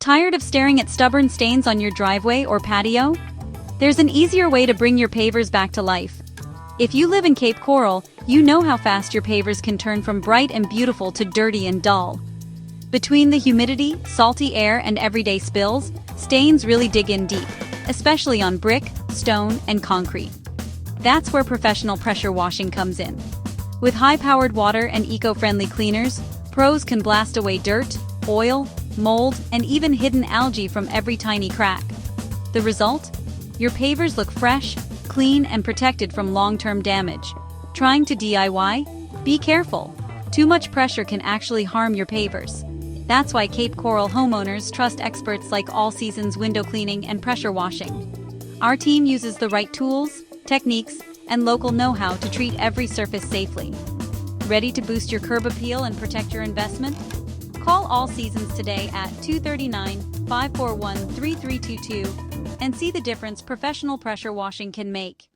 Tired of staring at stubborn stains on your driveway or patio? There's an easier way to bring your pavers back to life. If you live in Cape Coral, you know how fast your pavers can turn from bright and beautiful to dirty and dull. Between the humidity, salty air, and everyday spills, stains really dig in deep, especially on brick, stone, and concrete. That's where professional pressure washing comes in. With high-powered water and eco-friendly cleaners, pros can blast away dirt, oil, mold, and even hidden algae from every tiny crack. The result? Your pavers look fresh, clean, and protected from long-term damage. Trying to DIY? Be careful. Too much pressure can actually harm your pavers. That's why Cape Coral homeowners trust experts like All Seasons Window Cleaning and Pressure Washing. Our team uses the right tools, techniques, and local know-how to treat every surface safely. Ready to boost your curb appeal and protect your investment? Call All Seasons today at 239-541-3322 and see the difference professional pressure washing can make.